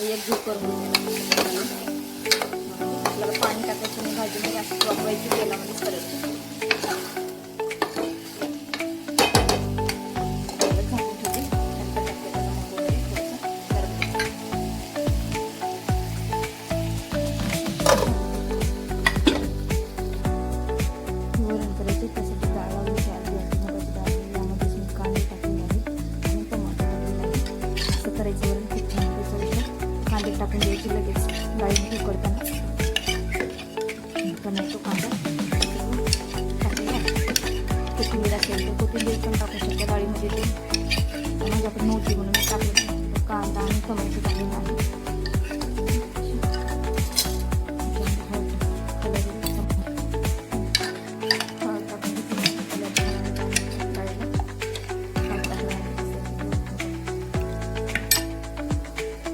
एकजीव करून आपल्याला पाणी टाकायचं आणि भाजीमध्ये असं वापरायची तेलामध्ये करायची. टाकून द्यायची लगेच डाळी उकडताना. टोमॅटो कांदा टाकूया. कोथिंबीर असेल तर कोथिंबीर पण टाकू शकतो डाळीमध्ये. ते म्हणजे आपण नव्हती म्हणून टाकलं कांदा आणि टोमॅटो टाकलेला आहे.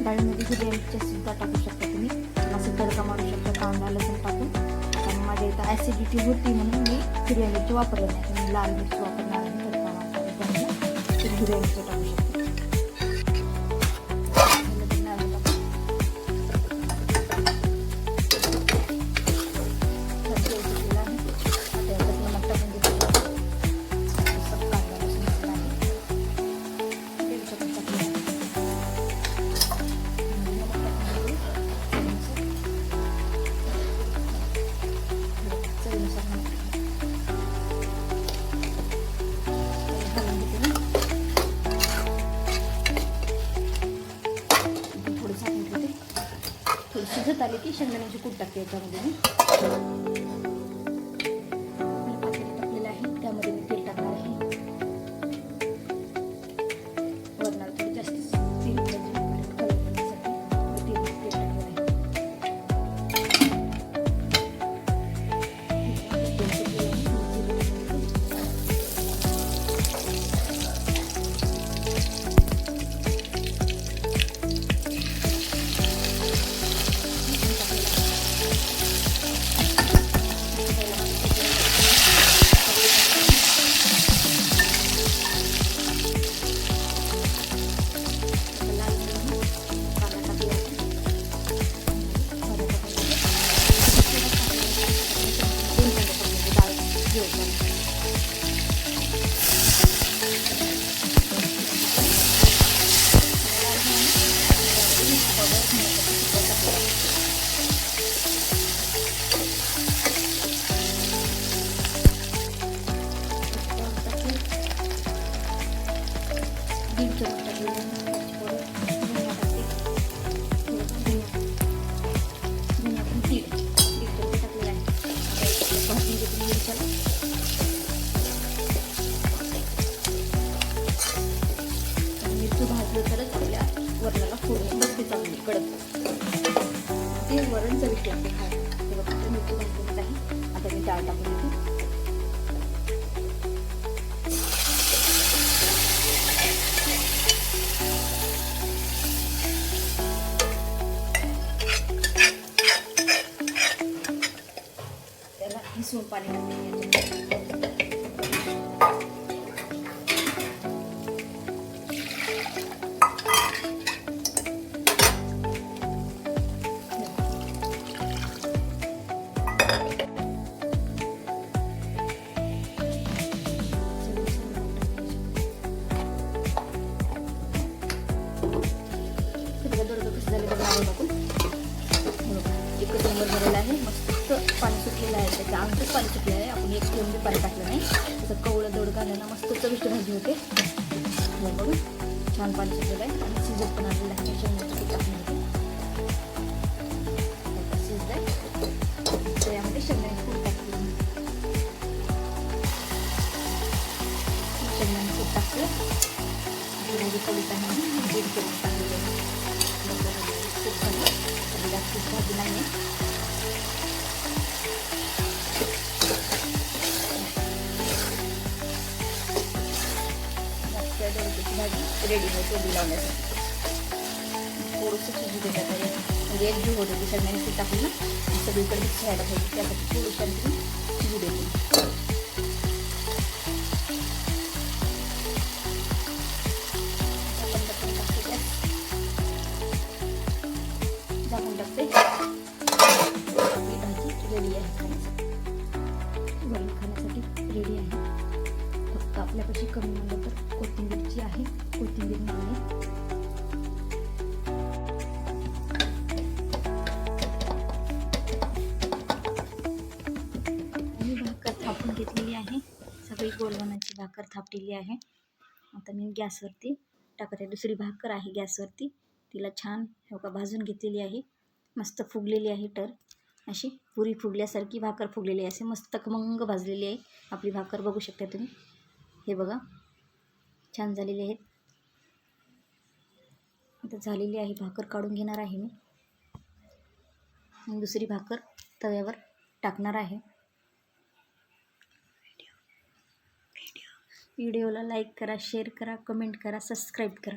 डाळीमध्ये बिर्याणीच्या सुद्धा टाकू शकता तुम्ही. असं तडका मारू शकता कांदा लसूण टाकून. आणि माझ्या इथं ॲसिडिटी होती म्हणून मी हिरव्या मिरची वापरली नाही. तुम्ही लाल मिरची वापरणार आणि तडका मारता त्यामुळे हिरव्या मिरची टाकू शकता. शिजत आली की शेंगदाण्याची कूट टाकते याच्यामध्ये मी. पातेलं टाकलेलं आहे त्यामध्ये मी तेल टाकणार आहे. वरणाला थोडी जास्त तेल पाहिजे कलर येण्यासाठी तेल टाकलेलं आहे. भाजलं तरच आपल्या वरणाला फोडणी बसते चांगली कडक. ते वरण चविष्ट लागते खायला. ते बघा मिरची भाजलेलीच आहे. आता मी डाळ टाकून देते. त्याला हिसवून पाणी टाकते. एकच नंबर झालेला आहे. मस्त पाणी सुटलेलं आहे. त्याच्या अंगच पाणी सुटलेलं आहे. आपण एक थेंब पाणी टाकलं नाही. त्याचं कवळं दौड घालायला मस्त चविष्ट भाजी होते. बघा छान पाणी सुटलेलं आहे आणि शिजत पण आलेलं आहे. शेंगदाण्याचं टाकून होते शिजलं आहे. त्यामध्ये शेंगदाण्याचं कूट टाकलं. शेंगदाण्याचं कूट टाकलं. भाजी कवळीत आहे दीड करून टाकलेलं आहे. खूप झालं जास्त भाजी नाही आहे. भाजी रेडी आहे तोंडी लावण्यासाठी. थोडंसं शिजू देतात म्हणजे एक जीव होते. ती शेंगदाण्याची टाकली ना सगळीकडे मिक्स व्हायला पाहिजे. त्यासाठी थोडीशी शिजू देते. बोलवण्याची भाकर थापलेली आहे. आता मी गॅसवरती टाकत आहे. दुसरी भाकर आहे गॅसवरती, तिला छान भाजून घेतलेली आहे. मस्त फुगलेली आहे. अशी पुरी फुगल्यासारखी भाकर फुगलेली आहे. असे मस्त खमंग भाजलेली आहे आपली भाकर, बघू शकता तुम्ही. हे बघा छान झालेली आहेत. आता झालेली आहे भाकर काढून घेणार आहे मी. दुसरी भाकर तव्यावर टाकणार आहे. व्हिडिओला लाईक करा, शेअर करा, कमेंट करा, सबस्क्राईब करा.